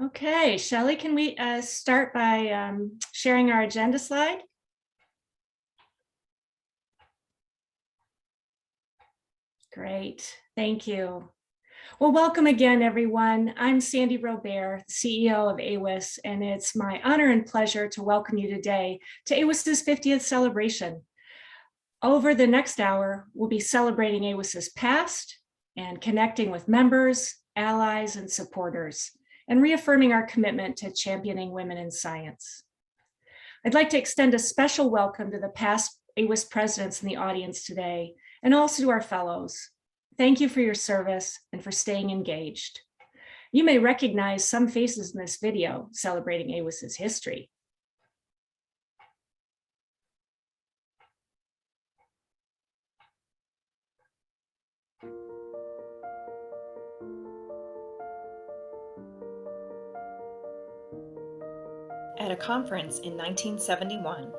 Okay, Shelley, can we start by sharing our agenda slide? Great, thank you. Well, welcome again, everyone. I'm Sandy Robert, CEO of AWIS, and it's my honor and pleasure to welcome you today to AWIS's 50th celebration. Over the next hour, we'll be celebrating AWIS's past and connecting with members, allies, and supporters, and reaffirming our commitment to championing women in science. I'd like to extend a special welcome to the past AWIS presidents in the audience today, and also to our fellows. Thank you for your service and for staying engaged. You may recognize some faces in this video celebrating AWIS's history. At a conference in 1971,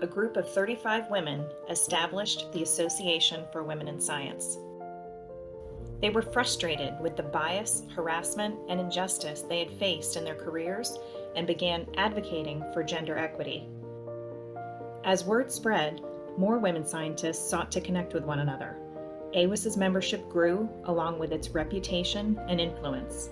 a group of 35 women established the Association for Women in Science. They were frustrated with the bias, harassment, and injustice they had faced in their careers and began advocating for gender equity. As word spread, more women scientists sought to connect with one another. AWIS's membership grew along with its reputation and influence.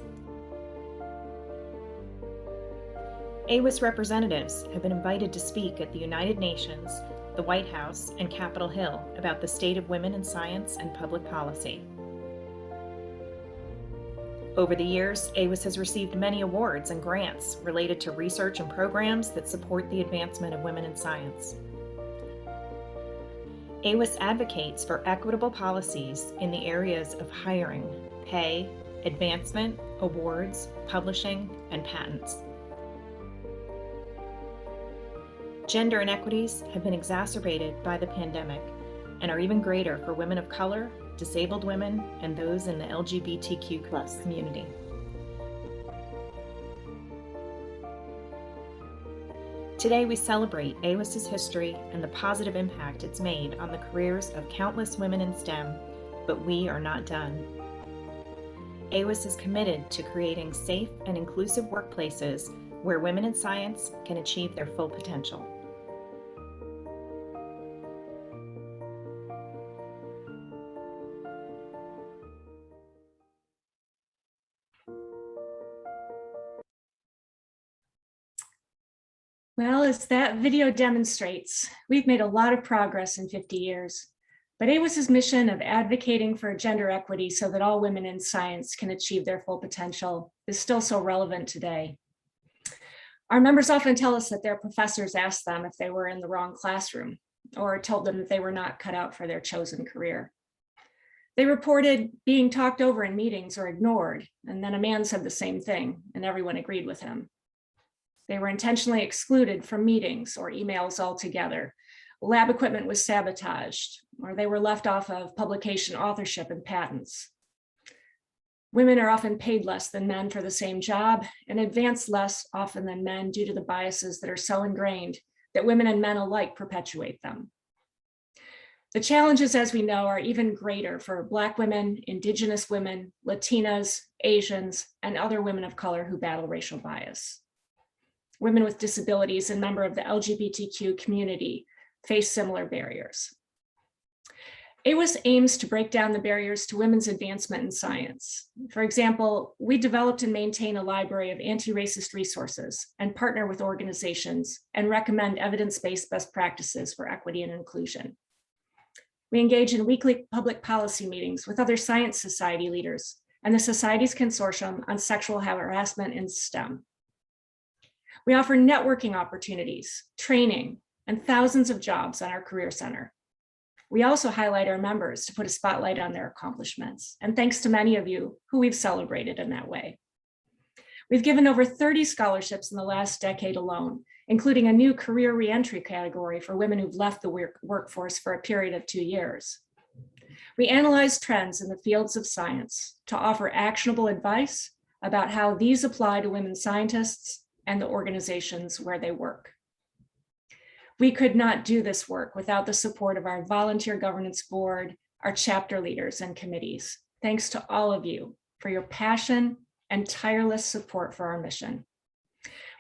AWIS representatives have been invited to speak at the United Nations, the White House, and Capitol Hill about the state of women in science and public policy. Over the years, AWIS has received many awards and grants related to research and programs that support the advancement of women in science. AWIS advocates for equitable policies in the areas of hiring, pay, advancement, awards, publishing, and patents. Gender inequities have been exacerbated by the pandemic and are even greater for women of color, disabled women, and those in the LGBTQ+ community. Today we celebrate AWIS's history and the positive impact it's made on the careers of countless women in STEM, but we are not done. AWIS is committed to creating safe and inclusive workplaces where women in science can achieve their full potential. Well, as that video demonstrates, we've made a lot of progress in 50 years, but AWIS's mission of advocating for gender equity so that all women in science can achieve their full potential is still so relevant today. Our members often tell us that their professors asked them if they were in the wrong classroom or told them that they were not cut out for their chosen career. They reported being talked over in meetings or ignored, and then a man said the same thing and everyone agreed with him. They were intentionally excluded from meetings or emails altogether. Lab equipment was sabotaged, or they were left off of publication authorship and patents. Women are often paid less than men for the same job and advance less often than men due to the biases that are so ingrained that women and men alike perpetuate them. The challenges, as we know, are even greater for Black women, Indigenous women, Latinas, Asians, and other women of color who battle racial bias. Women with disabilities and members of the LGBTQ community face similar barriers. AWIS aims to break down the barriers to women's advancement in science. For example, we developed and maintain a library of anti-racist resources and partner with organizations and recommend evidence-based best practices for equity and inclusion. We engage in weekly public policy meetings with other science society leaders and the Society's Consortium on Sexual Harassment in STEM. We offer networking opportunities, training, and thousands of jobs on our Career Center. We also highlight our members to put a spotlight on their accomplishments, and thanks to many of you who we've celebrated in that way. We've given over 30 scholarships in the last decade alone, including a new career reentry category for women who've left the workforce for a period of 2 years. We analyze trends in the fields of science to offer actionable advice about how these apply to women scientists and the organizations where they work. We could not do this work without the support of our volunteer governance board, our chapter leaders and committees. Thanks to all of you for your passion and tireless support for our mission.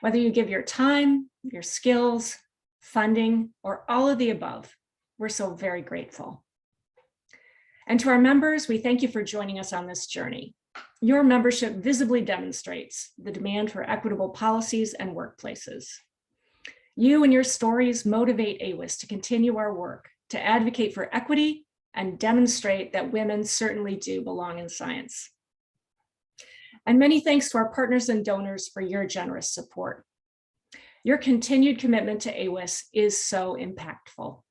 Whether you give your time, your skills, funding, or all of the above, we're so very grateful. And to our members, we thank you for joining us on this journey. Your membership visibly demonstrates the demand for equitable policies and workplaces. You and your stories motivate AWIS to continue our work, to advocate for equity and demonstrate that women certainly do belong in science. And many thanks to our partners and donors for your generous support. Your continued commitment to AWIS is so impactful.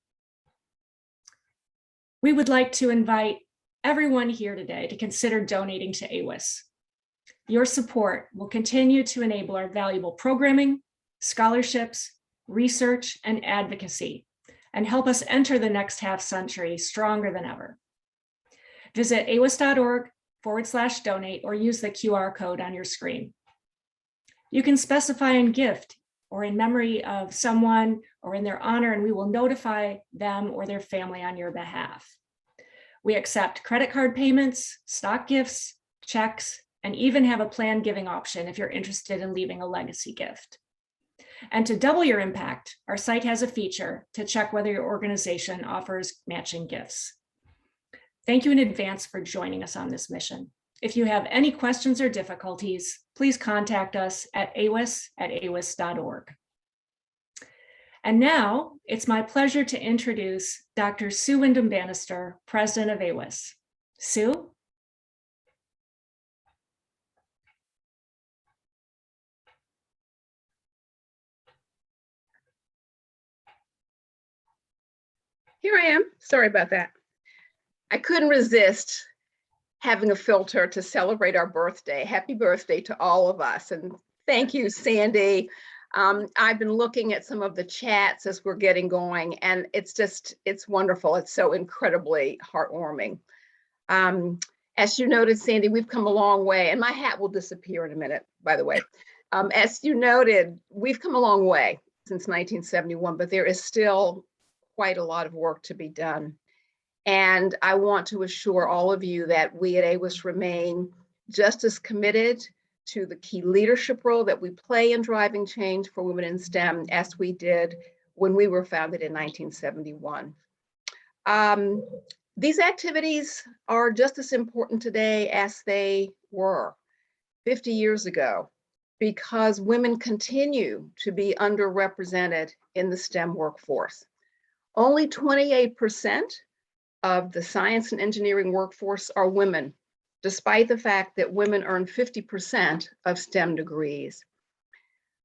We would like to invite everyone here today to consider donating to AWIS. Your support will continue to enable our valuable programming, scholarships, research, and advocacy, and help us enter the next half century stronger than ever. Visit awis.org/donate or use the QR code on your screen. You can specify in gift or in memory of someone or in their honor, and we will notify them or their family on your behalf. We accept credit card payments, stock gifts, checks, and even have a planned giving option if you're interested in leaving a legacy gift. And to double your impact, our site has a feature to check whether your organization offers matching gifts. Thank you in advance for joining us on this mission. If you have any questions or difficulties, please contact us at awis@awis.org. And now it's my pleasure to introduce Dr. Sue Wyndham-Bannister, President of AWIS. Sue? Here I am. Sorry about that. I couldn't resist having a filter to celebrate our birthday. Happy birthday to all of us. And thank you, Sandy. I've been looking at some of the chats as we're getting going, and it's wonderful. It's so incredibly heartwarming. As you noted, Sandy, we've come a long way, and my hat will disappear in a minute, by the way. As you noted, we've come a long way since 1971, but there is still quite a lot of work to be done. And I want to assure all of you that we at AWIS remain just as committed to the key leadership role that we play in driving change for women in STEM as we did when we were founded in 1971. These activities are just as important today as they were 50 years ago, because women continue to be underrepresented in the STEM workforce. Only 28% of the science and engineering workforce are women, despite the fact that women earn 50% of STEM degrees.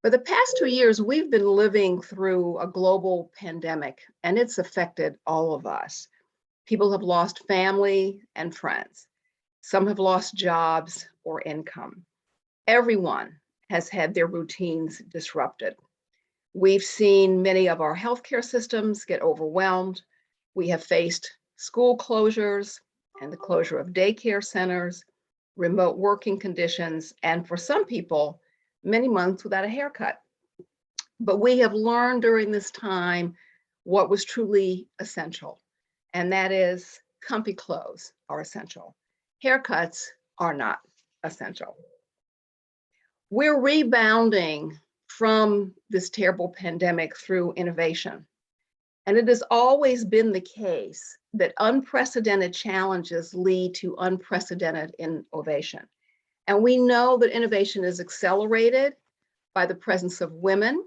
For the past 2 years, we've been living through a global pandemic, and it's affected all of us. People have lost family and friends. Some have lost jobs or income. Everyone has had their routines disrupted. We've seen many of our healthcare systems get overwhelmed. We have faced school closures and the closure of daycare centers, remote working conditions, and for some people, many months without a haircut. But we have learned during this time what was truly essential, and that is comfy clothes are essential. Haircuts are not essential. We're rebounding from this terrible pandemic through innovation. And it has always been the case that unprecedented challenges lead to unprecedented innovation. And we know that innovation is accelerated by the presence of women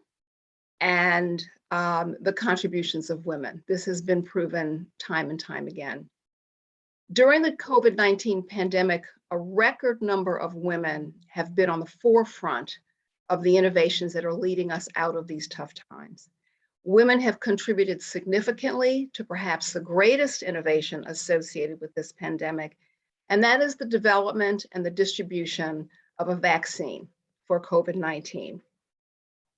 and the contributions of women. This has been proven time and time again. During the COVID-19 pandemic, a record number of women have been on the forefront of the innovations that are leading us out of these tough times. Women have contributed significantly to perhaps the greatest innovation associated with this pandemic, and that is the development and the distribution of a vaccine for COVID-19.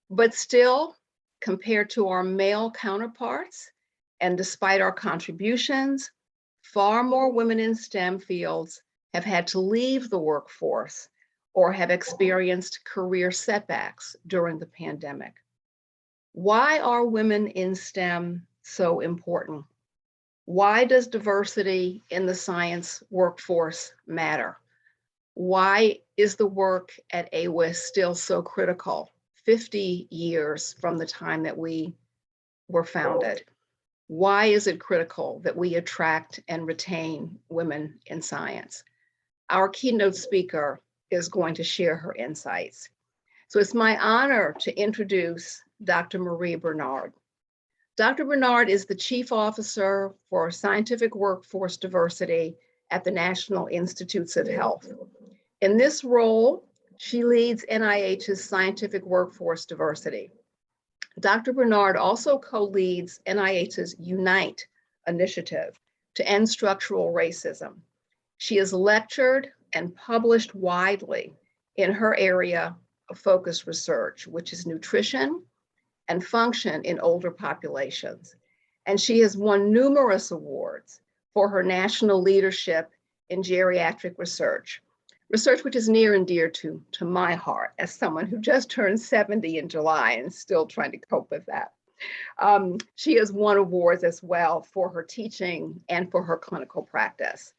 But still, compared to our male counterparts, and despite our contributions, far more women in STEM fields have had to leave the workforce or have experienced career setbacks during the pandemic. Why are women in STEM so important? Why does diversity in the science workforce matter? Why is the work at AWIS still so critical 50 years from the time that we were founded? Why is it critical that we attract and retain women in science? Our keynote speaker is going to share her insights. So it's my honor to introduce Dr. Marie Bernard. Dr. Bernard is the Chief Officer for Scientific Workforce Diversity at the National Institutes of Health. In this role, she leads NIH's Scientific Workforce Diversity. Dr. Bernard also co-leads NIH's Unite initiative to end structural racism. She has lectured and published widely in her area of focused research, which is nutrition and function in older populations. And she has won numerous awards for her national leadership in geriatric research which is near and dear to my heart as someone who just turned 70 in July and still trying to cope with that. She has won awards as well for her teaching and for her clinical practice.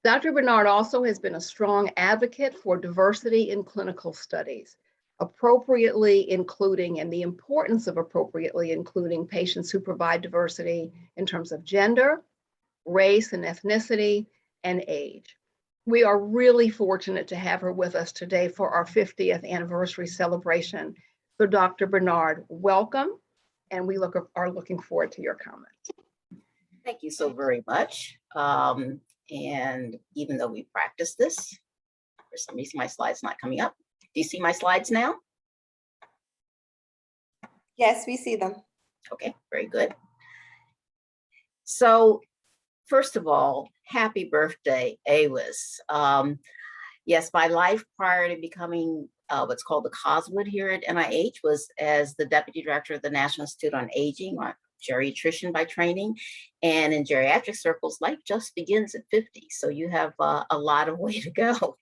Dr. Bernard also has been a strong advocate for diversity in clinical studies, appropriately including, and the importance of appropriately including patients who provide diversity in terms of gender, race and ethnicity, and age. We are really fortunate to have her with us today for our 50th anniversary celebration. So Dr. Bernard, welcome, and we are looking forward to your comments. Thank you so very much. And even though we practiced this, for some reason my slide's not coming up. Do you see my slides now? Yes, we see them. Okay, very good. So first of all, happy birthday, AWIS. Yes, my life prior to becoming what's called the Coswood here at NIH was as the Deputy Director of the National Institute on Aging, or geriatrician by training. And in geriatric circles, life just begins at 50. So you have a lot of way to go.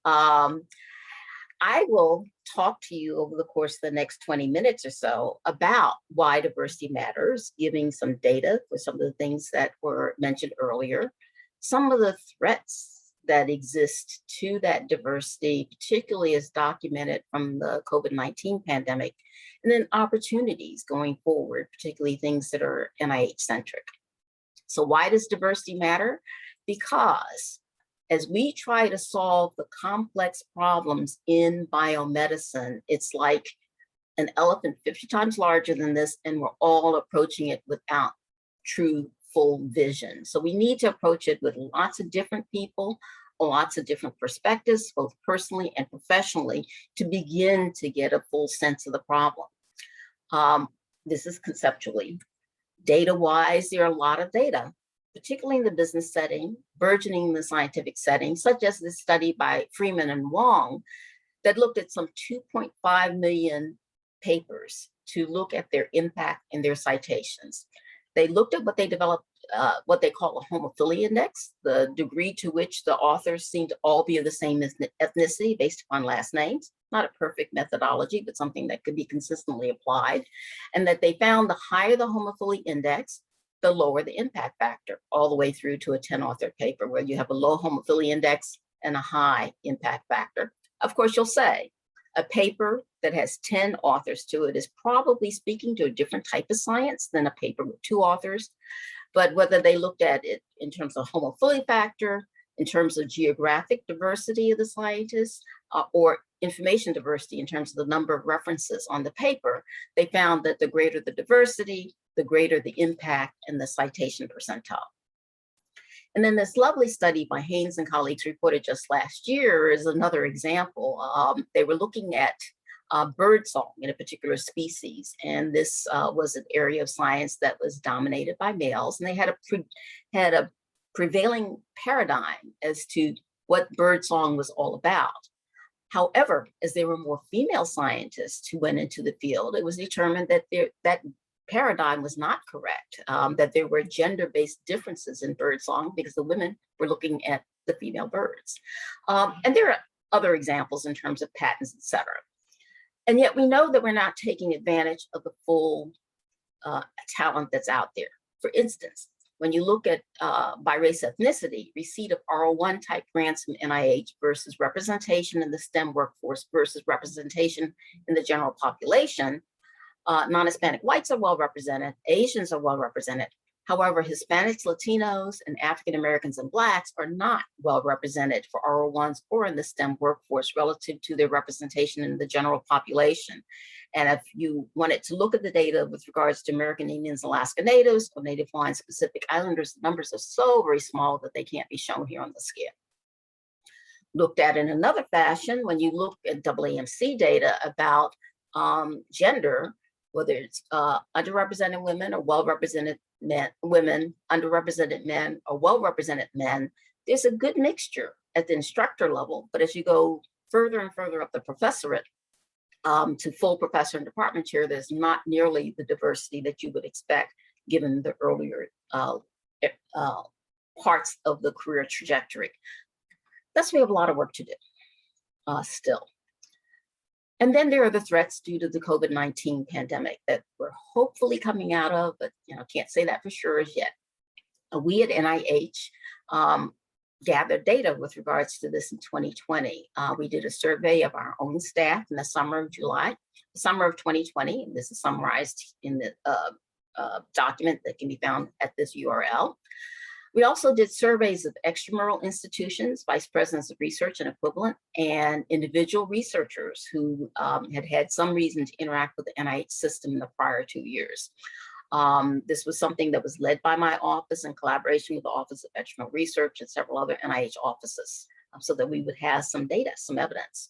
I will talk to you over the course of the next 20 minutes or so about why diversity matters, giving some data for some of the things that were mentioned earlier, some of the threats that exist to that diversity, particularly as documented from the COVID-19 pandemic, and then opportunities going forward, particularly things that are NIH-centric. So why does diversity matter? Because as we try to solve the complex problems in biomedicine, it's like an elephant 50 times larger than this, and we're all approaching it without true full vision. So we need to approach it with lots of different people, lots of different perspectives, both personally and professionally, to begin to get a full sense of the problem. This is conceptually. Data-wise, there are a lot of data, particularly in the business setting, burgeoning in the scientific setting, such as this study by Freeman and Wong that looked at some 2.5 million papers to look at their impact and their citations. They looked at what they developed, what they call a homophilia index, the degree to which the authors seem to all be of the same ethnicity based upon last names. Not a perfect methodology, but something that could be consistently applied. And that they found the higher the homophilia index, the lower the impact factor, all the way through to a 10-author paper where you have a low homophilia index and a high impact factor. Of course, you'll say a paper that has 10 authors to it is probably speaking to a different type of science than a paper with 2 authors. But whether they looked at it in terms of homophilia factor, in terms of geographic diversity of the scientists, or information diversity in terms of the number of references on the paper, they found that the greater the diversity, the greater the impact and the citation percentile. And then this lovely study by Haynes and colleagues reported just last year is another example. They were looking at birdsong in a particular species. And this was an area of science that was dominated by males. And they had a prevailing paradigm as to what birdsong was all about. However, as there were more female scientists who went into the field, it was determined that that paradigm was not correct, that there were gender-based differences in birdsong because the women were looking at the female birds. And there are other examples in terms of patents, et cetera. And yet we know that we're not taking advantage of the full talent that's out there. For instance, when you look at by race ethnicity, receipt of R01 type grants from NIH versus representation in the STEM workforce versus representation in the general population, non-Hispanic whites are well represented, Asians are well represented. However, Hispanics, Latinos, and African Americans and Blacks are not well represented for R01s or in the STEM workforce relative to their representation in the general population. And if you wanted to look at the data with regards to American Indians, Alaska Natives, or Native Hawaiian Pacific Islanders, the numbers are so very small that they can't be shown here on the scale. Looked at in another fashion, when you look at AAMC data about gender, whether it's underrepresented women or well-represented men, women, underrepresented men, or well-represented men, there's a good mixture at the instructor level. But as you go further and further up the professorate to full professor and department chair, there's not nearly the diversity that you would expect given the earlier parts of the career trajectory. Thus, we have a lot of work to do still. And then there are the threats due to the COVID-19 pandemic that we're hopefully coming out of, but can't say that for sure as yet. We at NIH gathered data with regards to this in 2020. We did a survey of our own staff in the summer of 2020. And this is summarized in the document that can be found at this URL. We also did surveys of extramural institutions, vice presidents of research and equivalent, and individual researchers who had some reason to interact with the NIH system in the prior 2 years. This was something that was led by my office in collaboration with the Office of Extramural Research and several other NIH offices, so that we would have some data, some evidence.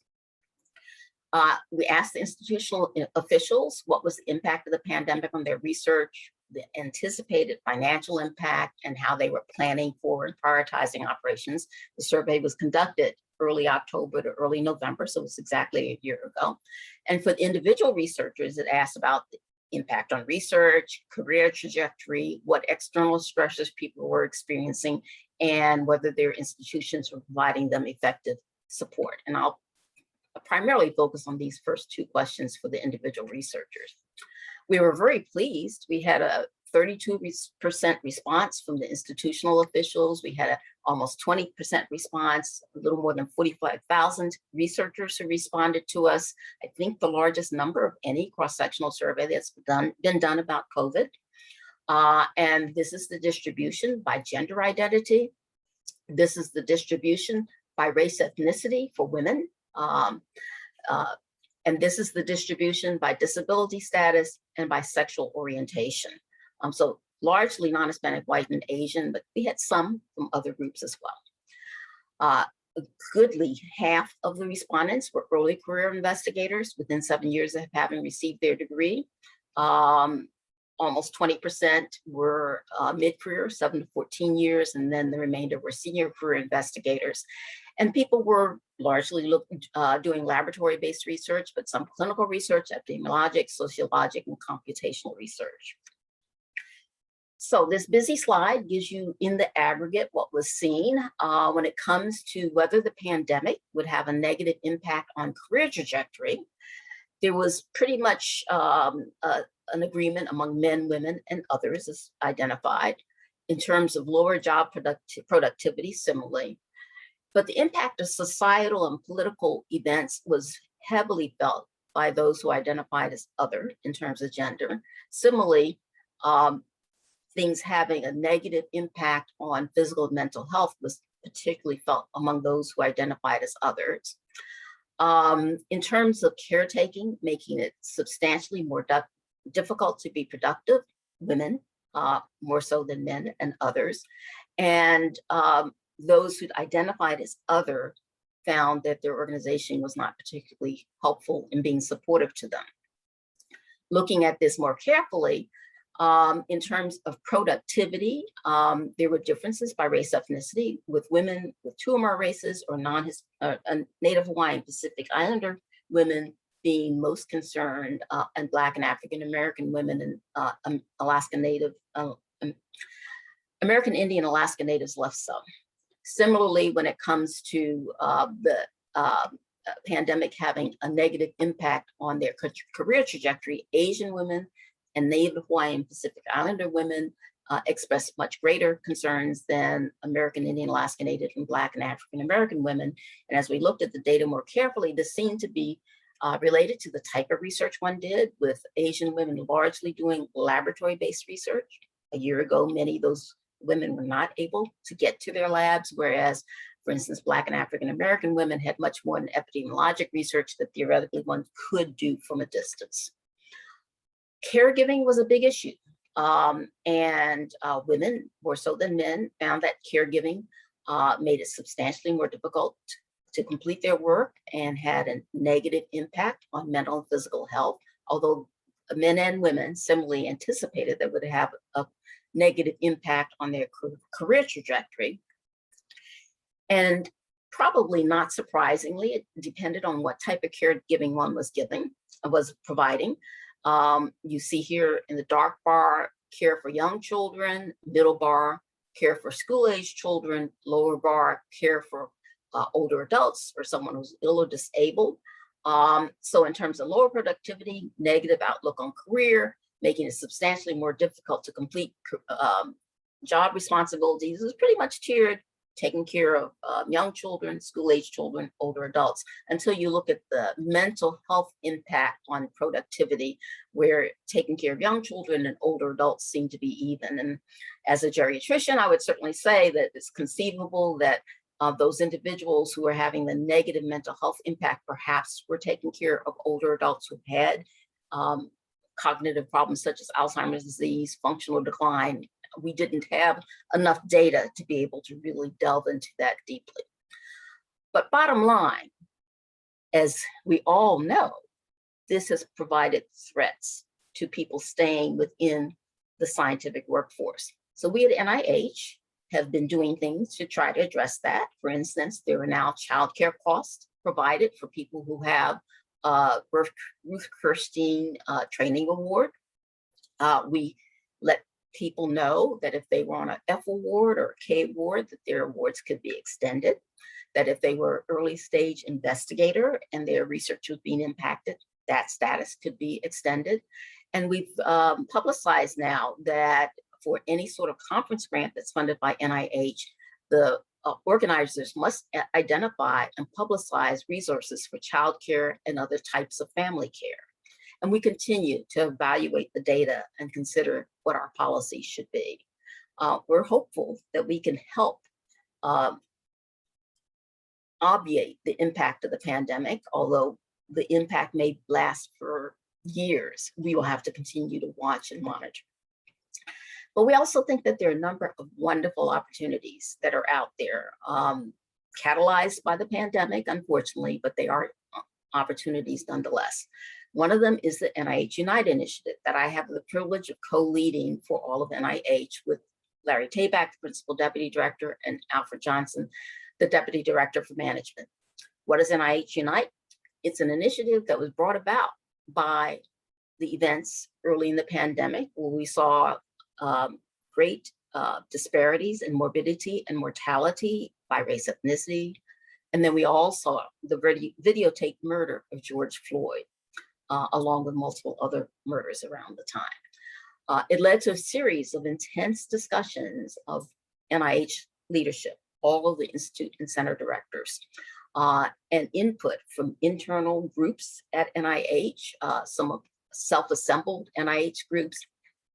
We asked the institutional officials what was the impact of the pandemic on their research, the anticipated financial impact, and how they were planning for and prioritizing operations. The survey was conducted early October to early November, so it's exactly a year ago. And for the individual researchers, it asked about the impact on research, career trajectory, what external stresses people were experiencing, and whether their institutions were providing them effective support. And I'll primarily focus on these first two questions for the individual researchers. We were very pleased. We had a 32% response from the institutional officials. We had almost 20% response, a little more than 45,000 researchers who responded to us. I think the largest number of any cross-sectional survey that's been done about COVID. And this is the distribution by gender identity. This is the distribution by race ethnicity for women. And this is the distribution by disability status and by sexual orientation. So largely non-Hispanic, white, and Asian, but we had some from other groups as well. A goodly half of the respondents were early career investigators within 7 years of having received their degree. Almost 20% were mid-career, 7 to 14 years, and then the remainder were senior career investigators. And people were largely doing laboratory-based research, but some clinical research, epidemiologic, sociologic, and computational research. So this busy slide gives you in the aggregate what was seen when it comes to whether the pandemic would have a negative impact on career trajectory. There was pretty much an agreement among men, women, and others as identified in terms of lower job productivity similarly. But the impact of societal and political events was heavily felt by those who identified as other in terms of gender. Similarly, things having a negative impact on physical and mental health was particularly felt among those who identified as others. In terms of caretaking, making it substantially more difficult to be productive, women, more so than men and others. And those who identified as other found that their organization was not particularly helpful in being supportive to them. Looking at this more carefully, in terms of productivity, there were differences by race ethnicity, with women with two or more races or Native Hawaiian Pacific Islander women being most concerned, and Black and African American women and Alaska Native, American Indian Alaska Natives less so. Similarly, when it comes to the pandemic having a negative impact on their career trajectory, Asian women and Native Hawaiian Pacific Islander women expressed much greater concerns than American Indian, Alaska Native, and Black and African American women. And as we looked at the data more carefully, this seemed to be related to the type of research one did, with Asian women largely doing laboratory-based research. A year ago, many of those women were not able to get to their labs, whereas, for instance, Black and African American women had much more than epidemiologic research that theoretically one could do from a distance. Caregiving was a big issue. And women, more so than men, found that caregiving made it substantially more difficult to complete their work and had a negative impact on mental and physical health, although men and women similarly anticipated that would have a negative impact on their career trajectory. And probably not surprisingly, it depended on what type of caregiving one was providing. You see here in the dark bar, care for young children, middle bar, care for school-age children, lower bar, care for older adults or someone who's ill or disabled. So in terms of lower productivity, negative outlook on career, making it substantially more difficult to complete job responsibilities, is pretty much tiered, taking care of young children, school-age children, older adults, until you look at the mental health impact on productivity, where taking care of young children and older adults seem to be even. And as a geriatrician, I would certainly say that it's conceivable that those individuals who are having the negative mental health impact perhaps were taking care of older adults who had cognitive problems such as Alzheimer's disease, functional decline. We didn't have enough data to be able to really delve into that deeply. But bottom line, as we all know, this has provided threats to people staying within the scientific workforce. So we at NIH have been doing things to try to address that. For instance, there are now childcare costs provided for people who have Ruth Kirstein Training Award. We let people know that if they were on an F award or a K award, that their awards could be extended, that if they were early stage investigator and their research was being impacted, that status could be extended. And we've publicized now that for any sort of conference grant that's funded by NIH, the organizers must identify and publicize resources for childcare and other types of family care. And we continue to evaluate the data and consider what our policies should be. We're hopeful that we can help obviate the impact of the pandemic, although the impact may last for years. We will have to continue to watch and monitor. But we also think that there are a number of wonderful opportunities that are out there, catalyzed by the pandemic, unfortunately, but they are opportunities nonetheless. One of them is the NIH Unite initiative that I have the privilege of co-leading for all of NIH with Larry Tabak, the principal deputy director, and Alfred Johnson, the deputy director for management. What is NIH Unite? It's an initiative that was brought about by the events early in the pandemic, where we saw great disparities in morbidity and mortality by race, ethnicity. And then we all saw the videotaped murder of George Floyd, along with multiple other murders around the time. It led to a series of intense discussions of NIH leadership, all of the institute and center directors, and input from internal groups at NIH, some of self-assembled NIH groups,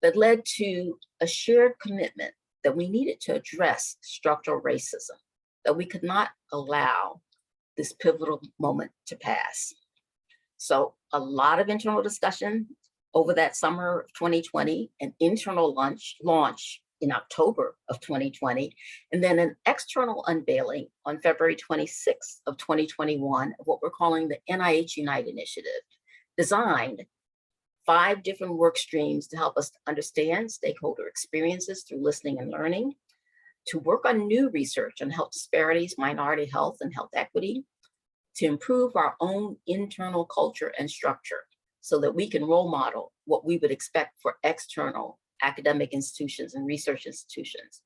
that led to a shared commitment that we needed to address structural racism, that we could not allow this pivotal moment to pass. So a lot of internal discussion over that summer of 2020, an internal launch in October of 2020, and then an external unveiling on February 26th of 2021 of what we're calling the NIH Unite initiative, designed 5 different work streams to help us understand stakeholder experiences through listening and learning, to work on new research on health disparities, minority health, and health equity, to improve our own internal culture and structure so that we can role model what we would expect for external academic institutions and research institutions.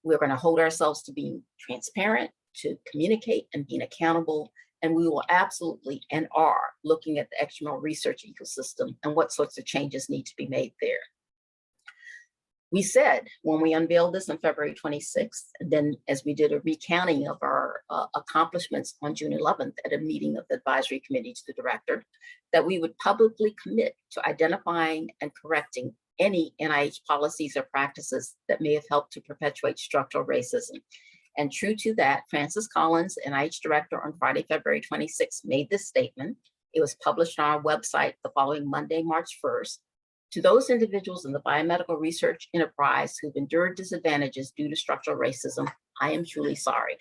We're going to hold ourselves to being transparent, to communicate and being accountable, and we will absolutely and are looking at the external research ecosystem and what sorts of changes need to be made there. We said when we unveiled this on February 26th, and then as we did a recounting of our accomplishments on June 11th at a meeting of the advisory committee to the director, that we would publicly commit to identifying and correcting any NIH policies or practices that may have helped to perpetuate structural racism. And true to that, Francis Collins, NIH director, on Friday, February 26th, made this statement. It was published on our website the following Monday, March 1st. To those individuals in the biomedical research enterprise who've endured disadvantages due to structural racism, I am truly sorry.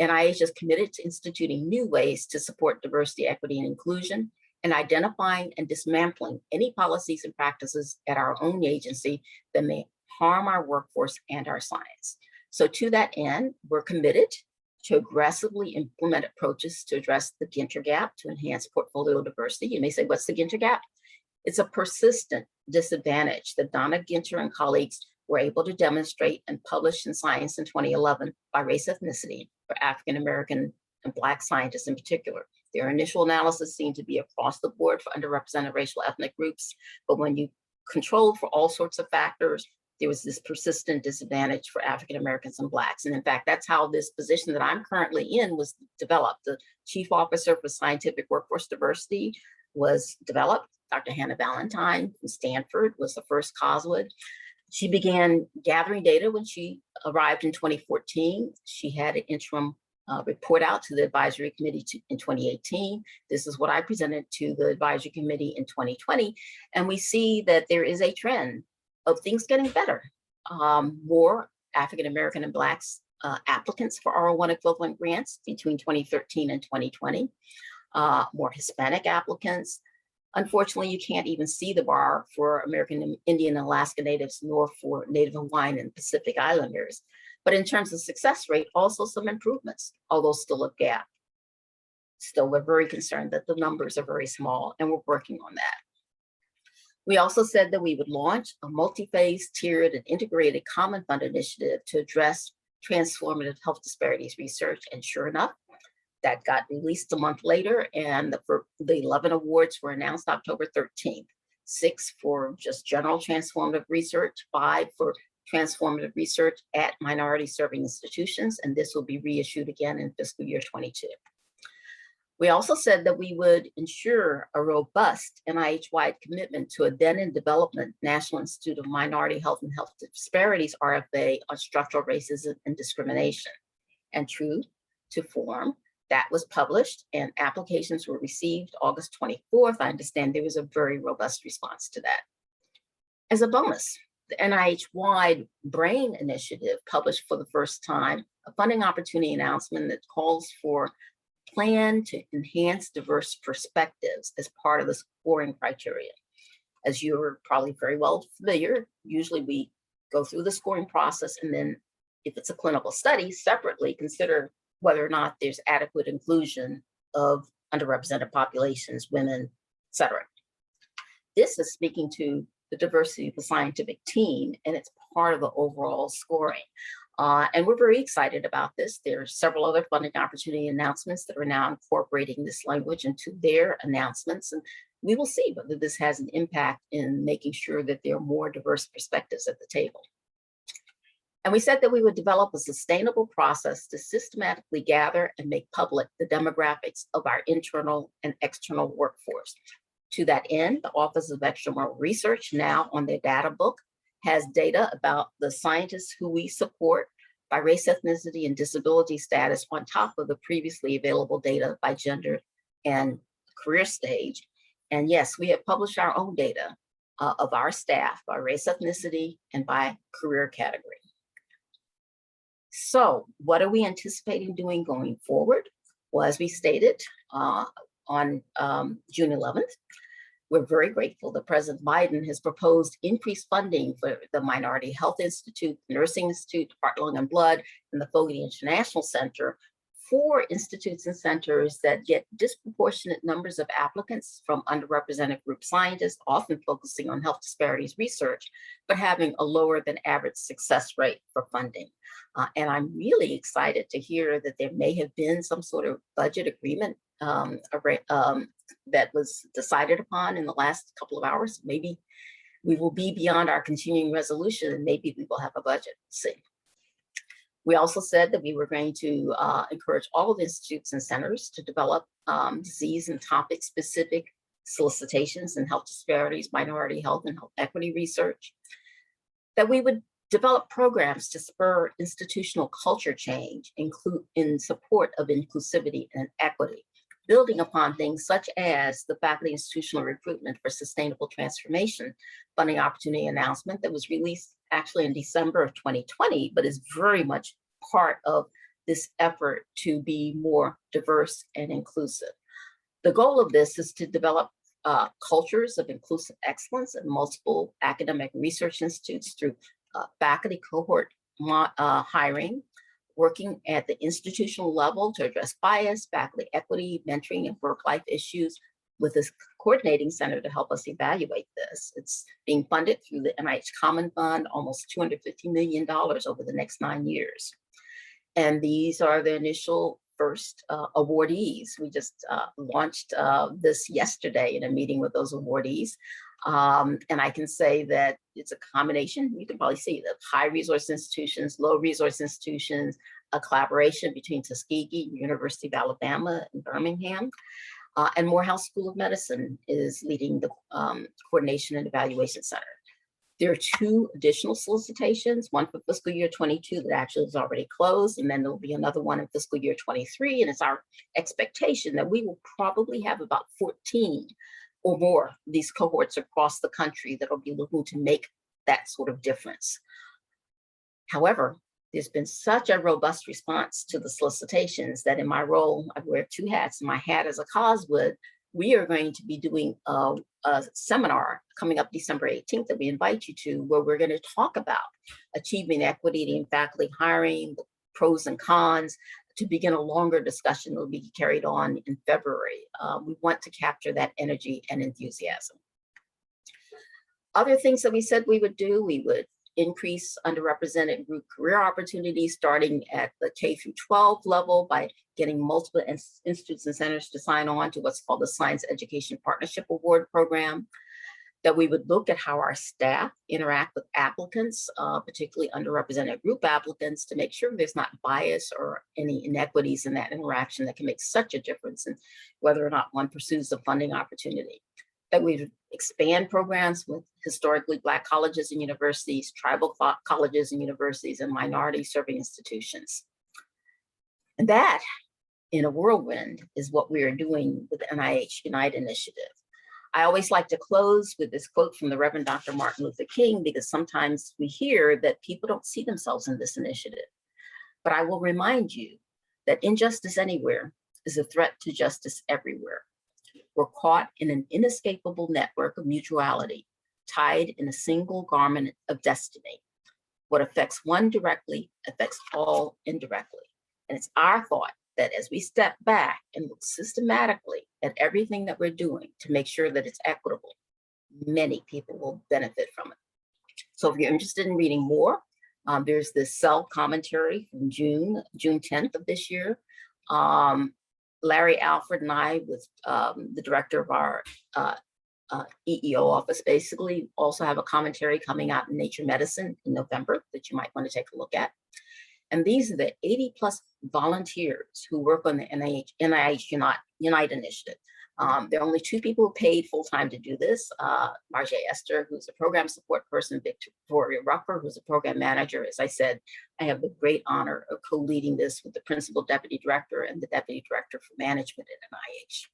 NIH is committed to instituting new ways to support diversity, equity, and inclusion, and identifying and dismantling any policies and practices at our own agency that may harm our workforce and our science. So to that end, we're committed to aggressively implement approaches to address the Ginter gap to enhance portfolio diversity. You may say, what's the Ginter gap? It's a persistent disadvantage that Donna Ginter and colleagues were able to demonstrate and publish in Science in 2011 by race ethnicity for African American and Black scientists in particular. Their initial analysis seemed to be across the board for underrepresented racial ethnic groups, but when you control for all sorts of factors, there was this persistent disadvantage for African Americans and Blacks. And in fact, that's how this position that I'm currently in was developed. The Chief Officer for Scientific Workforce Diversity was developed. Dr. Hannah Valentine from Stanford was the first Coswood. She began gathering data when she arrived in 2014. She had an interim report out to the advisory committee in 2018. This is what I presented to the advisory committee in 2020. And we see that there is a trend of things getting better. More African American and Blacks applicants for R01 equivalent grants between 2013 and 2020. More Hispanic applicants. Unfortunately, you can't even see the bar for American Indian and Alaska Natives, nor for Native Hawaiian and Pacific Islanders. But in terms of success rate, also some improvements, although still a gap. Still, we're very concerned that the numbers are very small, and we're working on that. We also said that we would launch a multi-phase, tiered, and integrated common fund initiative to address transformative health disparities research. And sure enough, that got released a month later, and the 11 awards were announced October 13th. 6 for just general transformative research, 5 for transformative research at minority serving institutions, and this will be reissued again in fiscal year 22. We also said that we would ensure a robust NIH-wide commitment to a then in development National Institute of Minority Health and Health Disparities RFA on structural racism and discrimination. And true to form, that was published and applications were received August 24th. I understand there was a very robust response to that. As a bonus, the NIH-wide BRAIN initiative published for the first time a funding opportunity announcement that calls for plan to enhance diverse perspectives as part of the scoring criteria. As you're probably very well familiar, usually we go through the scoring process and then if it's a clinical study, separately consider whether or not there's adequate inclusion of underrepresented populations, women, et cetera. This is speaking to the diversity of the scientific team, and it's part of the overall scoring. And we're very excited about this. There are several other funding opportunity announcements that are now incorporating this language into their announcements. And we will see whether this has an impact in making sure that there are more diverse perspectives at the table. And we said that we would develop a sustainable process to systematically gather and make public the demographics of our internal and external workforce. To that end, the Office of Extramural Research, now on their data book, has data about the scientists who we support by race, ethnicity, and disability status on top of the previously available data by gender and career stage. And yes, we have published our own data of our staff by race, ethnicity, and by career category. So what are we anticipating doing going forward? Well, as we stated on June 11th, we're very grateful that President Biden has proposed increased funding for the Minority Health Institute, Nursing Institute, Heart, Lung, and Blood, and the Fogarty International Center, 4 institutes and centers that get disproportionate numbers of applicants from underrepresented group scientists, often focusing on health disparities research, but having a lower than average success rate for funding. And I'm really excited to hear that there may have been some sort of budget agreement that was decided upon in the last couple of hours. Maybe We will be beyond our continuing resolution, and maybe we will have a budget. See. We also said that we were going to encourage all of the institutes and centers to develop disease and topic specific solicitations in health disparities, minority health, and health equity research. That we would develop programs to spur institutional culture change, in support of inclusivity and equity, building upon things such as the faculty institutional recruitment for sustainable transformation funding opportunity announcement that was released actually in December of 2020, but is very much part of this effort to be more diverse and inclusive. The goal of this is to develop cultures of inclusive excellence in multiple academic research institutes through faculty cohort hiring, working at the institutional level to address bias, faculty equity, mentoring, and work-life issues with this coordinating center to help us evaluate this. It's being funded through the NIH Common Fund, almost $250 million over the next 9 years. And these are the initial first awardees. We just launched this yesterday in a meeting with those awardees. And I can say that it's a combination, you can probably see that high resource institutions, low resource institutions, a collaboration between Tuskegee, University of Alabama, and Birmingham. And Morehouse School of Medicine is leading the Coordination and Evaluation Center. There are 2 additional solicitations, one for fiscal year 22 that actually is already closed, and then there'll be another one in fiscal year 23. And it's our expectation that we will probably have about 14 or more of these cohorts across the country that will be looking to make that sort of difference. However, there's been such a robust response to the solicitations that in my role, I wear 2 hats. My hat as a Coswood, we are going to be doing a seminar coming up December 18th that we invite you to, where we're going to talk about achieving equity in faculty hiring, the pros and cons, to begin a longer discussion that will be carried on in February. We want to capture that energy and enthusiasm. Other things that we said we would do, we would increase underrepresented group career opportunities starting at the K through 12 level by getting multiple institutes and centers to sign on to what's called the Science Education Partnership Award Program. That we would look at how our staff interact with applicants, particularly underrepresented group applicants, to make sure there's not bias or any inequities in that interaction that can make such a difference in whether or not one pursues a funding opportunity. That we would expand programs with historically Black colleges and universities, tribal colleges and universities, and minority serving institutions. And that, in a whirlwind, is what we are doing with the NIH Unite initiative. I always like to close with this quote from the Reverend Dr. Martin Luther King, because sometimes we hear that people don't see themselves in this initiative. But I will remind you that injustice anywhere is a threat to justice everywhere. We're caught in an inescapable network of mutuality, tied in a single garment of destiny. What affects one directly affects all indirectly. And it's our thought that as we step back and look systematically at everything that we're doing to make sure that it's equitable, many people will benefit from it. So if you're interested in reading more, there's this Cell commentary from June 10th of this year. Larry Alfred and I, with the director of our EEO office, basically also have a commentary coming out in Nature Medicine in November that you might want to take a look at. And these are the 80+ volunteers who work on the NIH Unite initiative. There are only 2 people who paid full-time to do this. Marjay Esther, who's a program support person, Victoria Rucker, who's a program manager. As I said, I have the great honor of co-leading this with the principal deputy director and the deputy director for management at NIH.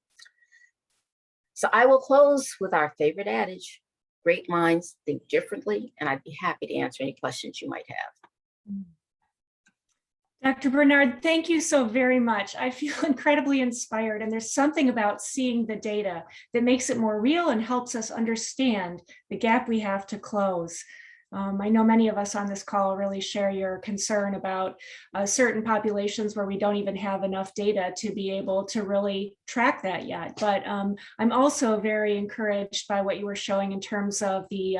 So I will close with our favorite adage, great minds think differently, and I'd be happy to answer any questions you might have. Dr. Bernard, thank you so very much. I feel incredibly inspired, and there's something about seeing the data that makes it more real and helps us understand the gap we have to close. I know many of us on this call really share your concern about certain populations where we don't even have enough data to be able to really track that yet. But I'm also very encouraged by what you were showing in terms of the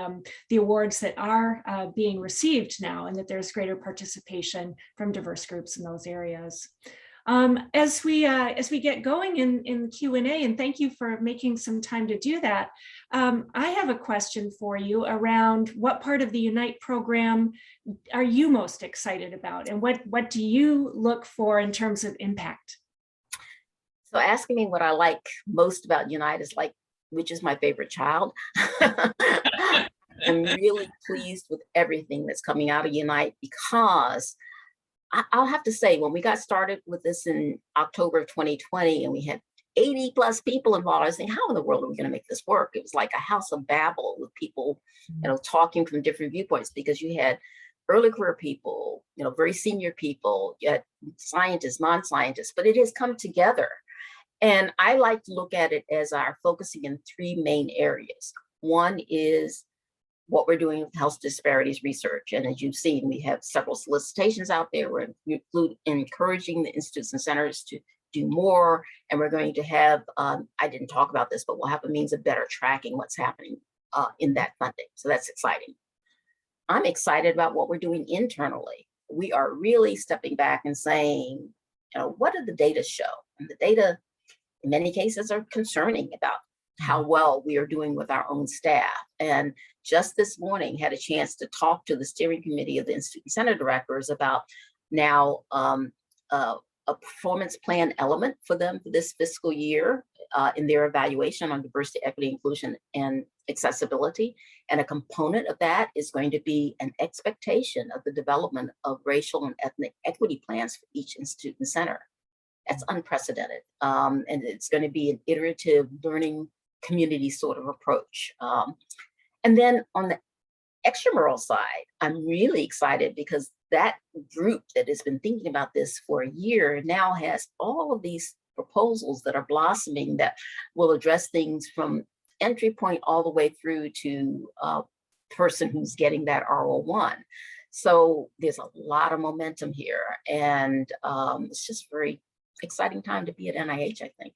awards that are being received now, and that there's greater participation from diverse groups in those areas. As we get going in Q&A, and thank you for making some time to do that, I have a question for you around what part of the Unite program are you most excited about, and what do you look for in terms of impact? So asking me what I like most about Unite is like, which is my favorite child. I'm really pleased with everything that's coming out of Unite because I'll have to say, when we got started with this in October of 2020 and we had 80 plus people involved, I was thinking, how in the world are we going to make this work? It was like a house of Babel with people, talking from different viewpoints, because you had early career people, very senior people, you had scientists, non-scientists, but it has come together. And I like to look at it as our focusing in three main areas. One is what we're doing with health disparities research. And as you've seen, we have several solicitations out there. We're encouraging the institutes and centers to do more. And we're going to have, I didn't talk about this, but we'll have a means of better tracking what's happening in that funding. So that's exciting. I'm excited about what we're doing internally. We are really stepping back and saying, what do the data show? And the data, in many cases, are concerning about how well we are doing with our own staff. And just this morning had a chance to talk to the steering committee of the Institute and Center directors about now a performance plan element for them for this fiscal year in their evaluation on diversity, equity, inclusion, and accessibility. And a component of that is going to be an expectation of the development of racial and ethnic equity plans for each institute and center. That's unprecedented. And it's going to be an iterative learning community sort of approach. And then on the extramural side, I'm really excited because that group that has been thinking about this for a year now has all of these proposals that are blossoming that will address things from entry point all the way through to a person who's getting that R01. So there's a lot of momentum here, and it's just very exciting time to be at NIH, I think.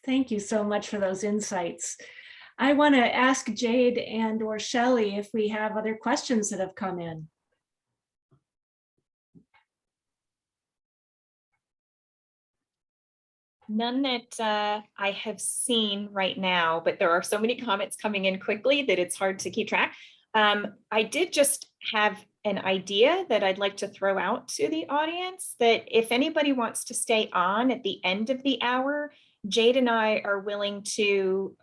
Thank you so much for those insights. I want to ask Jade and or Shelley if we have other questions that have come in. None that I have seen right now, but there are so many comments coming in quickly that it's hard to keep track. I did just have an idea that I'd like to throw out to the audience, that if anybody wants to stay on at the end of the hour, Jade and I are willing to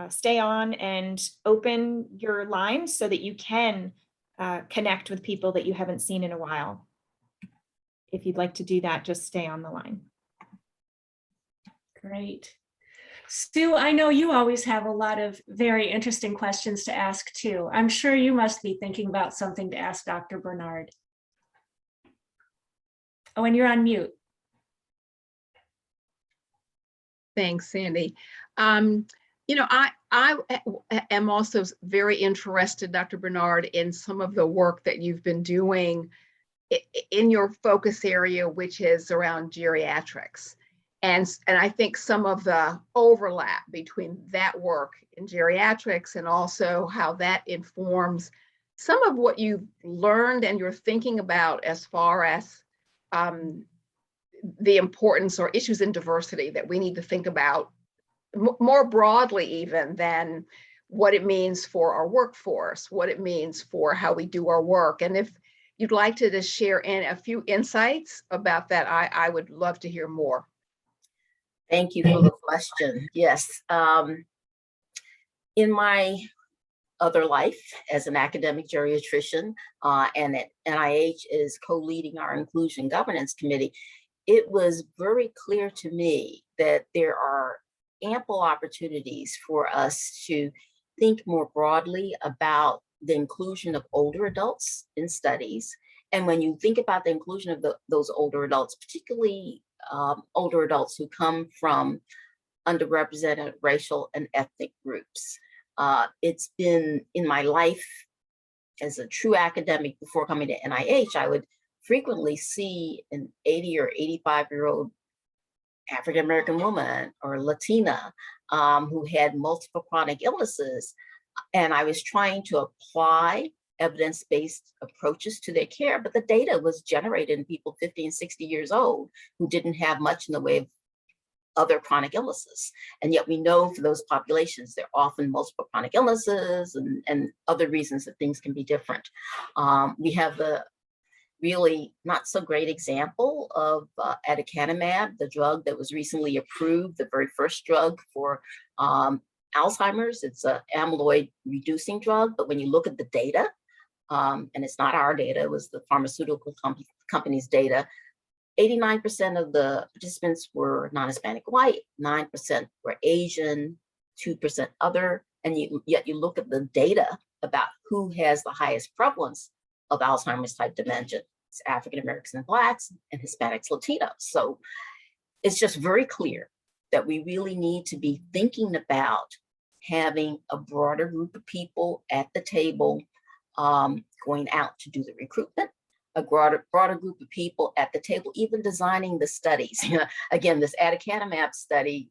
stay on and open your lines so that you can connect with people that you haven't seen in a while. If you'd like to do that, just stay on the line. Great. Sue, I know you always have a lot of very interesting questions to ask too. I'm sure you must be thinking about something to ask Dr. Bernard. Oh, and you're on mute. Thanks, Sandy. I am also very interested, Dr. Bernard, in some of the work that you've been doing in your focus area, which is around geriatrics. And I think some of the overlap between that work in geriatrics and also how that informs some of what you've learned and you're thinking about as far as the importance or issues in diversity that we need to think about more broadly even than what it means for our workforce, what it means for how we do our work. And if you'd like to just share in a few insights about that, I would love to hear more. Thank you for the question. Yes. In my other life as an academic geriatrician and at NIH is co-leading our inclusion governance committee, it was very clear to me that there are ample opportunities for us to think more broadly about the inclusion of older adults in studies. And when you think about the inclusion of those older adults, particularly older adults who come from underrepresented racial and ethnic groups. It's been in my life as a true academic before coming to NIH, I would frequently see an 80 or 85-year-old African-American woman or Latina who had multiple chronic illnesses. And I was trying to apply evidence-based approaches to their care, but the data was generated in people 50 and 60 years old who didn't have much in the way of other chronic illnesses. And yet we know for those populations, there are often multiple chronic illnesses and other reasons that things can be different. We have the really not so great example of aducanumab, the drug that was recently approved, the very first drug for Alzheimer's. It's an amyloid reducing drug, but when you look at the data, and it's not our data, it was the pharmaceutical company's data, 89% of the participants were non-Hispanic white, 9% were Asian, 2% other, and yet you look at the data about who has the highest prevalence of Alzheimer's type dementia. It's African Americans and Blacks and Hispanics, Latinos. So it's just very clear that we really need to be thinking about having a broader group of people at the table, going out to do the recruitment, a broader group of people at the table, even designing the studies. Again, this aducanumab study,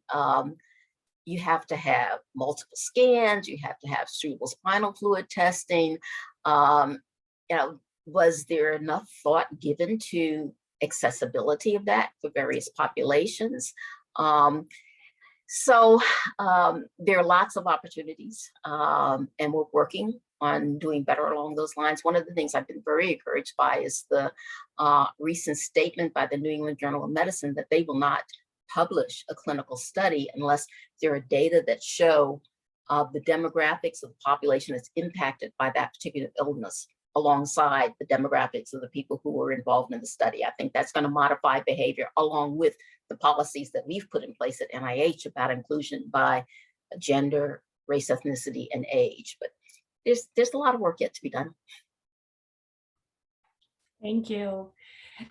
you have to have multiple scans, you have to have cerebral spinal fluid testing. Was there enough thought given to accessibility of that for various populations? So there are lots of opportunities, and we're working on doing better along those lines. One of the things I've been very encouraged by is the recent statement by the New England Journal of Medicine that they will not publish a clinical study unless there are data that show the demographics of the population that's impacted by that particular illness alongside the demographics of the people who were involved in the study. I think that's going to modify behavior along with the policies that we've put in place at NIH about inclusion by gender, race, ethnicity, and age. But there's a lot of work yet to be done. Thank you.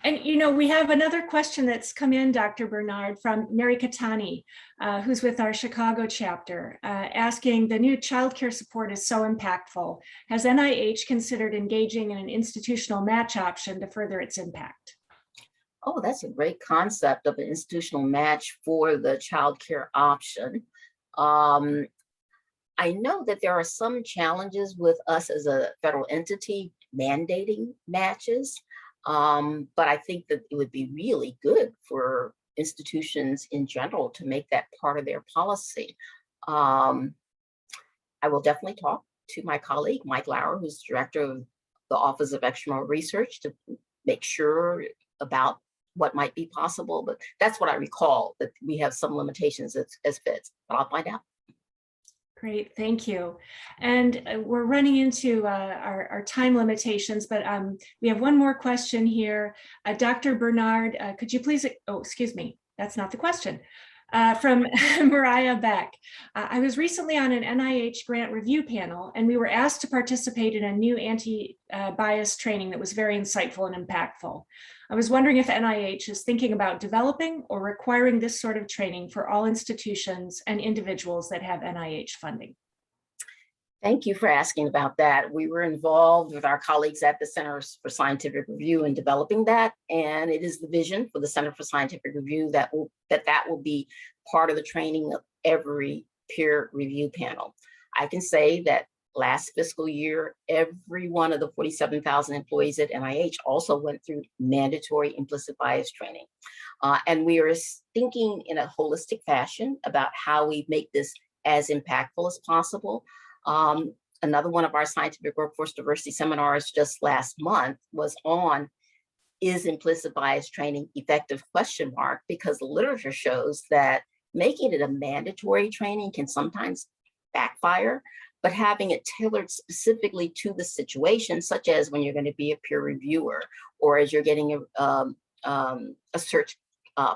And, we have another question that's come in, Dr. Bernard, from Mary Katani, who's with our Chicago chapter, asking, the new childcare support is so impactful. Has NIH considered engaging in an institutional match option to further its impact? Oh, that's a great concept of an institutional match for the childcare option. I know that there are some challenges with us as a federal entity mandating matches. But I think that it would be really good for institutions in general to make that part of their policy. I will definitely talk to my colleague, Mike Lauer, who's director of the Office of Extramural Research, to make sure about what might be possible. But that's what I recall, that we have some limitations as feds, but I'll find out. Great, thank you. And we're running into our time limitations, but we have one more question here. Dr. Bernard, could you please, oh, excuse me, that's not the question. From Mariah Beck. I was recently on an NIH grant review panel, and we were asked to participate in a new anti-bias training that was very insightful and impactful. I was wondering if NIH is thinking about developing or requiring this sort of training for all institutions and individuals that have NIH funding. Thank you for asking about that. We were involved with our colleagues at the Center for Scientific Review in developing that, and it is the vision for the Center for Scientific Review that will be part of the training of every peer review panel. I can say that last fiscal year, every one of the 47,000 employees at NIH also went through mandatory implicit bias training. And we are thinking in a holistic fashion about how we make this as impactful as possible. Another one of our scientific workforce diversity seminars just last month was on, is implicit bias training effective ? Because the literature shows that making it a mandatory training can sometimes backfire, but having it tailored specifically to the situation, such as when you're going to be a peer reviewer or as you're getting a search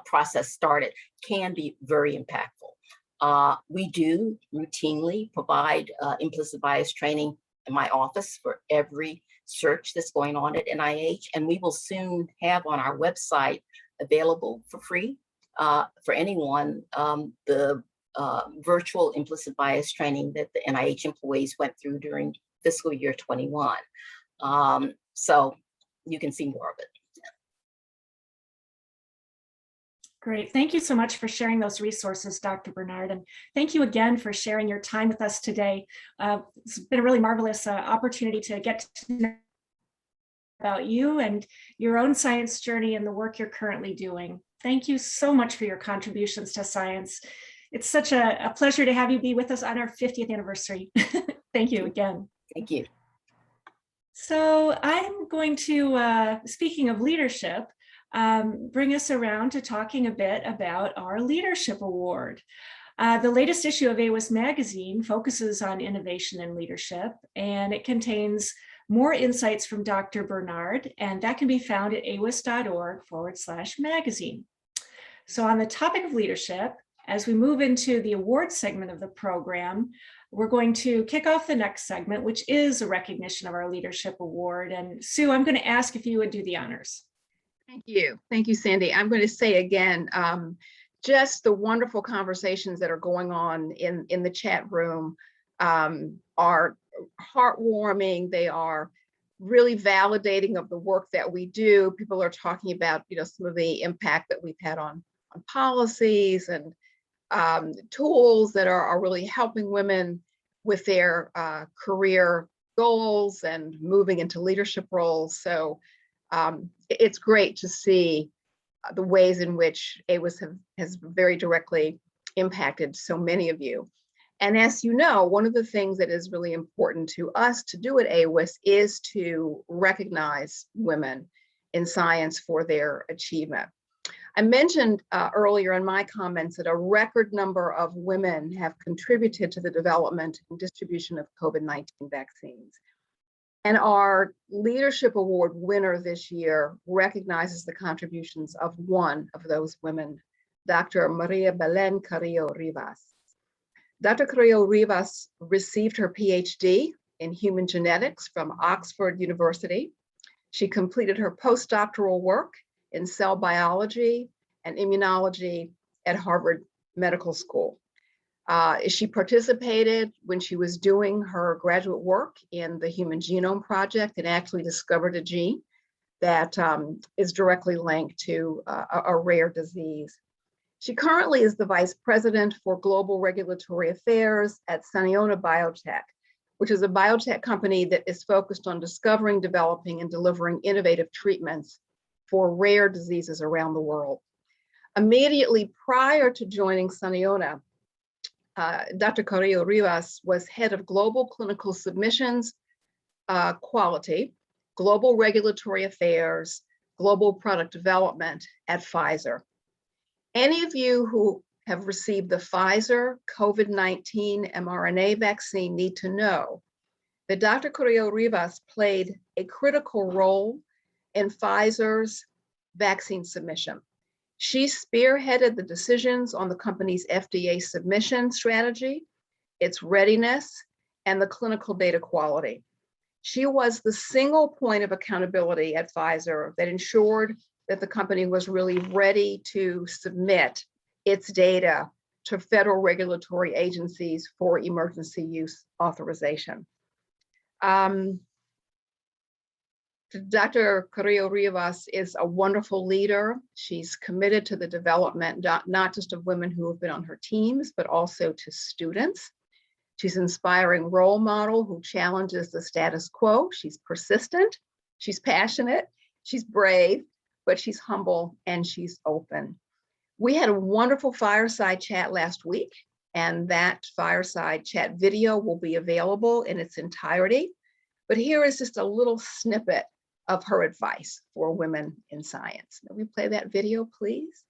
process started, can be very impactful. We do routinely provide implicit bias training in my office for every search that's going on at NIH, and we will soon have on our website available for free for anyone the virtual implicit bias training that the NIH employees went through during fiscal year 21. So you can see more of it. Great. Thank you so much for sharing those resources, Dr. Bernard. And thank you again for sharing your time with us today. It's been a really marvelous opportunity to get to know about you and your own science journey and the work you're currently doing. Thank you so much for your contributions to science. It's such a pleasure to have you be with us on our 50th anniversary. Thank you again. Thank you. So I'm going to, speaking of leadership, bring us around to talking a bit about our Leadership Award. The latest issue of AWIS magazine focuses on innovation and leadership, and it contains more insights from Dr. Bernard, and that can be found at awis.org/magazine. So on the topic of leadership, as we move into the award segment of the program, we're going to kick off the next segment, which is a recognition of our Leadership Award. And Sue, I'm going to ask if you would do the honors. Thank you. Thank you, Sandy. I'm going to say again, just the wonderful conversations that are going on in the chat room are heartwarming. They are really validating of the work that we do. People are talking about, some of the impact that we've had on policies and tools that are really helping women with their career goals and moving into leadership roles. So it's great to see the ways in which AWIS has very directly impacted so many of you. And as you know, one of the things that is really important to us to do at AWIS is to recognize women in science for their achievement. I mentioned earlier in my comments that a record number of women have contributed to the development and distribution of COVID-19 vaccines. And our Leadership Award winner this year recognizes the contributions of one of those women, Dr. Maria Belén Carrillo Rivas. Dr. Carrillo Rivas received her PhD in human genetics from Oxford University. She completed her postdoctoral work in cell biology and immunology at Harvard Medical School. She participated when she was doing her graduate work in the Human Genome Project and actually discovered a gene that is directly linked to a rare disease. She currently is the Vice President for Global Regulatory Affairs at Saniona Biotech, which is a biotech company that is focused on discovering, developing, and delivering innovative treatments for rare diseases around the world. Immediately prior to joining Saniona, Dr. Carrillo Rivas was head of global clinical submissions, quality, global regulatory affairs, global product development at Pfizer. Any of you who have received the Pfizer COVID-19 mRNA vaccine need to know that Dr. Carrillo Rivas played a critical role in Pfizer's vaccine submission. She spearheaded the decisions on the company's FDA submission strategy, its readiness, and the clinical data quality. She was the single point of accountability at Pfizer that ensured that the company was really ready to submit its data to federal regulatory agencies for emergency use authorization. Dr. Carrillo Rivas is a wonderful leader. She's committed to the development, not just of women who have been on her teams, but also to students. She's an inspiring role model who challenges the status quo. She's persistent, she's passionate, she's brave, but she's humble and she's open. We had a wonderful fireside chat last week, and that fireside chat video will be available in its entirety. But here is just a little snippet of her advice for women in science. Can we play that video, please?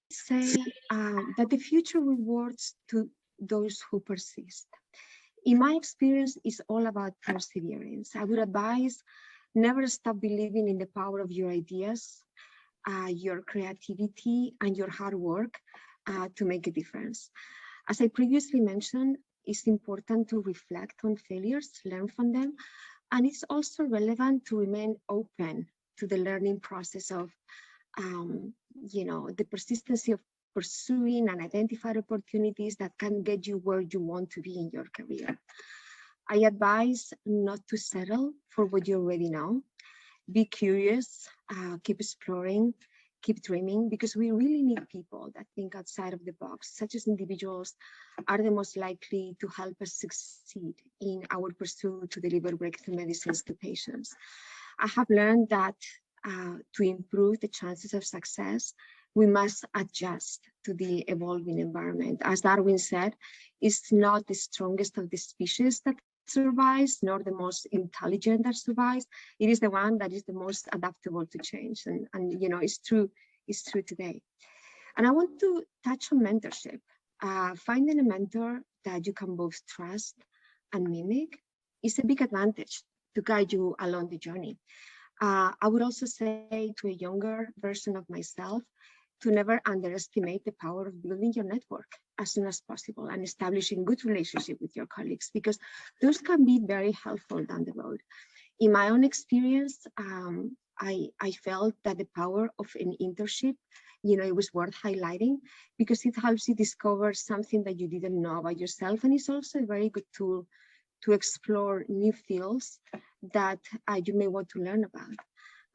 Say that the future rewards to those who persist. In my experience, it's all about perseverance. I would advise never stop believing in the power of your ideas, your creativity, and your hard work to make a difference. As I previously mentioned, it's important to reflect on failures, learn from them, and it's also relevant to remain open to the learning process of, the persistency of pursuing and identified opportunities that can get you where you want to be in your career. I advise not to settle for what you already know. Be curious, keep exploring, keep dreaming, because we really need people that think outside of the box. Such as individuals are the most likely to help us succeed in our pursuit to deliver breakthrough medicines to patients. I have learned that to improve the chances of success, we must adjust to the evolving environment. As Darwin said, it's not the strongest of the species that survives, nor the most intelligent that survives. It is the one that is the most adaptable to change. And you know, it's true today. And I want to touch on mentorship. Finding a mentor that you can both trust and mimic is a big advantage to guide you along the journey. I would also say to a younger version of myself to never underestimate the power of building your network as soon as possible and establishing good relationship with your colleagues, because those can be very helpful down the road. In my own experience, I felt that the power of an internship, you know, it was worth highlighting because it helps you discover something that you didn't know about yourself. And it's also a very good tool to explore new fields that you may want to learn about.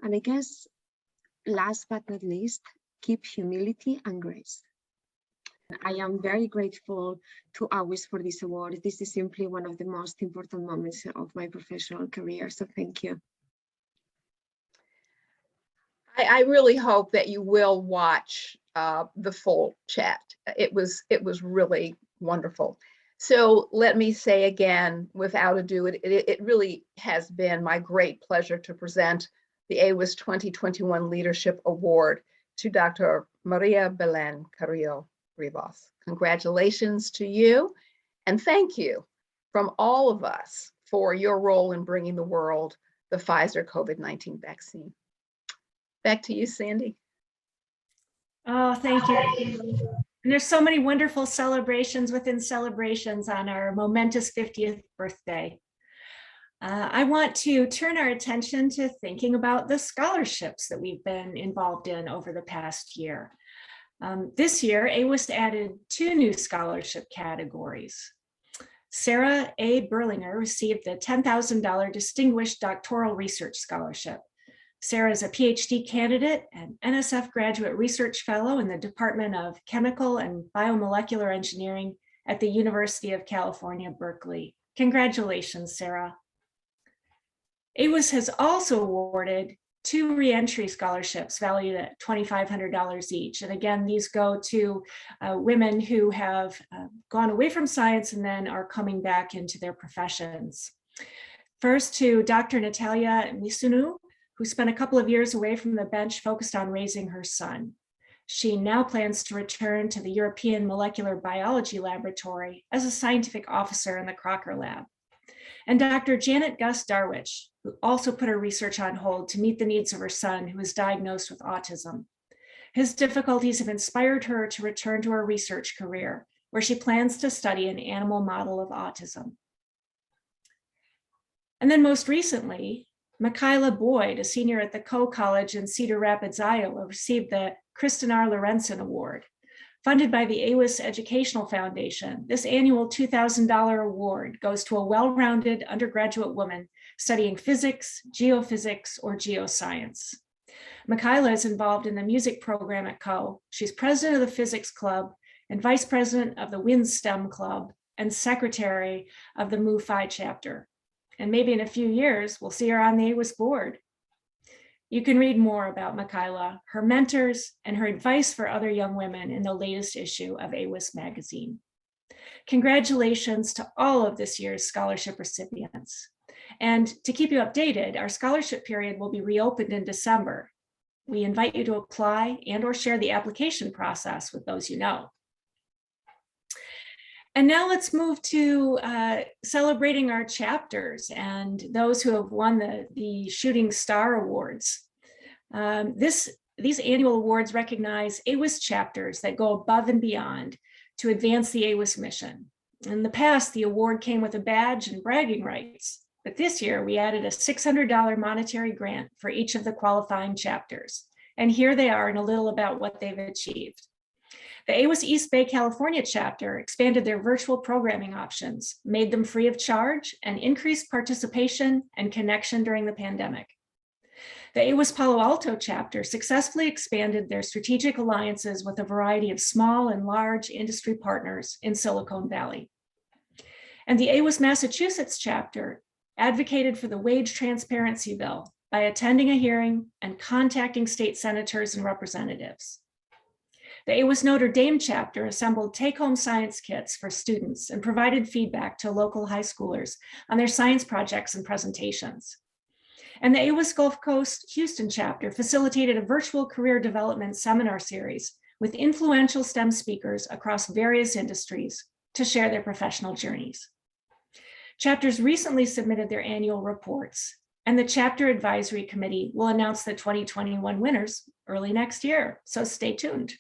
And I guess last but not least, keep humility and grace. I am very grateful to AWIS for this award. This is simply one of the most important moments of my professional career, so thank you. I really hope that you will watch the full chat. It was really wonderful. So let me say again, without ado, it really has been my great pleasure to present the AWIS 2021 Leadership Award to Dr. Maria Belén Carrillo Rivas. Congratulations to you, and thank you from all of us for your role in bringing the world the Pfizer COVID-19 vaccine. Back to you, Sandy. Oh, thank you. And there's so many wonderful celebrations within celebrations on our momentous 50th birthday. I want to turn our attention to thinking about the scholarships that we've been involved in over the past year. This year, AWIS added 2 new scholarship categories. Sarah A. Berlinger received the $10,000 Distinguished Doctoral Research Scholarship. Sarah is a PhD candidate and NSF Graduate Research Fellow in the Department of Chemical and Biomolecular Engineering at the University of California, Berkeley. Congratulations, Sarah. AWIS has also awarded 2 reentry scholarships valued at $2,500 each. And again, these go to women who have gone away from science and then are coming back into their professions. First to Dr. Natalia Misunu, who spent a couple of years away from the bench focused on raising her son. She now plans to return to the European Molecular Biology Laboratory as a scientific officer in the Crocker Lab. And Dr. Janet Gus Darwich, who also put her research on hold to meet the needs of her son, who was diagnosed with autism. His difficulties have inspired her to return to her research career, where she plans to study an animal model of autism. And then most recently, Michaela Boyd, a senior at the Coe College in Cedar Rapids, Iowa, received the Kristen R. Lorenzen Award. Funded by the AWIS Educational Foundation, this annual $2,000 award goes to a well-rounded undergraduate woman studying physics, geophysics, or geoscience. Michaela is involved in the music program at Coe. She's president of the Physics Club and vice president of the Wind STEM Club and secretary of the MU-Phi chapter. And maybe in a few years, we'll see her on the AWIS board. You can read more about Michaela, her mentors, and her advice for other young women in the latest issue of AWIS magazine. Congratulations to all of this year's scholarship recipients. And to keep you updated, our scholarship period will be reopened in December. We invite you to apply and/or share the application process with those you know. And now let's move to celebrating our chapters and those who have won the Shooting Star Awards. These annual awards recognize AWIS chapters that go above and beyond to advance the AWIS mission. In the past, the award came with a badge and bragging rights, but this year we added a $600 monetary grant for each of the qualifying chapters. And here they are and a little about what they've achieved. The AWIS East Bay, California chapter expanded their virtual programming options, made them free of charge, and increased participation and connection during the pandemic. The AWIS Palo Alto chapter successfully expanded their strategic alliances with a variety of small and large industry partners in Silicon Valley. And the AWIS Massachusetts chapter advocated for the wage transparency bill by attending a hearing and contacting state senators and representatives. The AWIS Notre Dame chapter assembled take-home science kits for students and provided feedback to local high schoolers on their science projects and presentations. And the AWIS Gulf Coast Houston chapter facilitated a virtual career development seminar series with influential STEM speakers across various industries to share their professional journeys. Chapters recently submitted their annual reports, and the chapter advisory committee will announce the 2021 winners early next year, so stay tuned.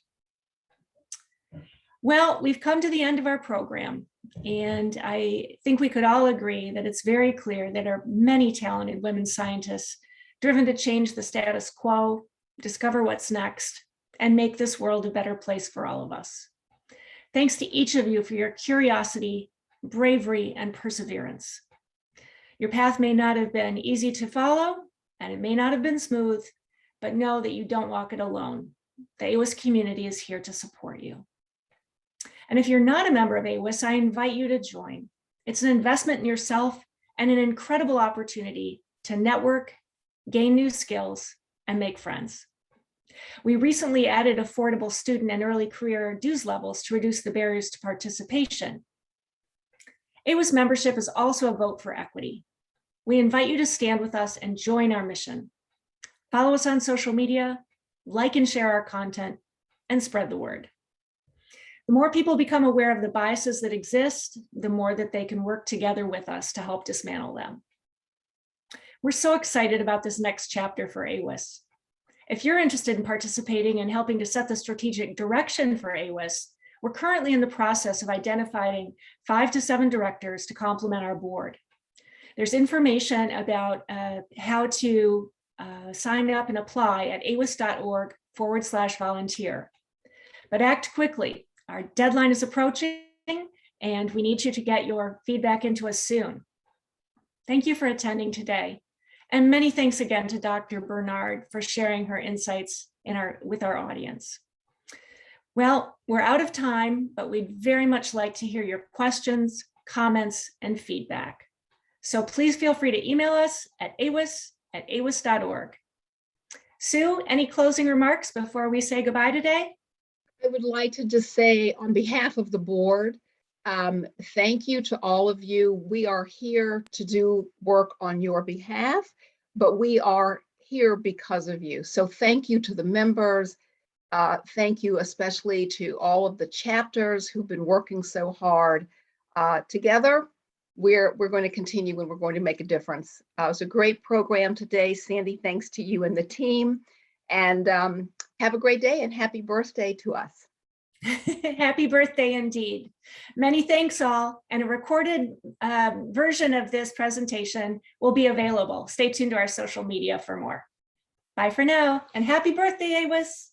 Well, we've come to the end of our program, and I think we could all agree that it's very clear that there are many talented women scientists driven to change the status quo, discover what's next, and make this world a better place for all of us. Thanks to each of you for your curiosity, bravery, and perseverance. Your path may not have been easy to follow, and it may not have been smooth, but know that you don't walk it alone. The AWIS community is here to support you. And if you're not a member of AWIS, I invite you to join. It's an investment in yourself and an incredible opportunity to network, gain new skills, and make friends. We recently added affordable student and early career dues levels to reduce the barriers to participation. AWIS membership is also a vote for equity. We invite you to stand with us and join our mission. Follow us on social media, like and share our content, and spread the word. The more people become aware of the biases that exist, the more that they can work together with us to help dismantle them. We're so excited about this next chapter for AWIS. If you're interested in participating and helping to set the strategic direction for AWIS, we're currently in the process of identifying 5 to 7 directors to complement our board. There's information about how to sign up and apply at awis.org/volunteer. But act quickly. Our deadline is approaching, and we need you to get your feedback into us soon. Thank you for attending today. And many thanks again to Dr. Bernard for sharing her insights with our audience. Well, we're out of time, but we'd very much like to hear your questions, comments, and feedback. So please feel free to email us at awis@awis.org. Sue, any closing remarks before we say goodbye today? I would like to just say on behalf of the board, thank you to all of you. We are here to do work on your behalf, but we are here because of you. So thank you to the members. Thank you especially to all of the chapters who've been working so hard. Together, we're going to continue and we're going to make a difference. It was a great program today. Sandy, thanks to you and the team. And have a great day and happy birthday to us. Happy birthday indeed. Many thanks all, and a recorded version of this presentation will be available. Stay tuned to our social media for more. Bye for now, and happy birthday, AWIS.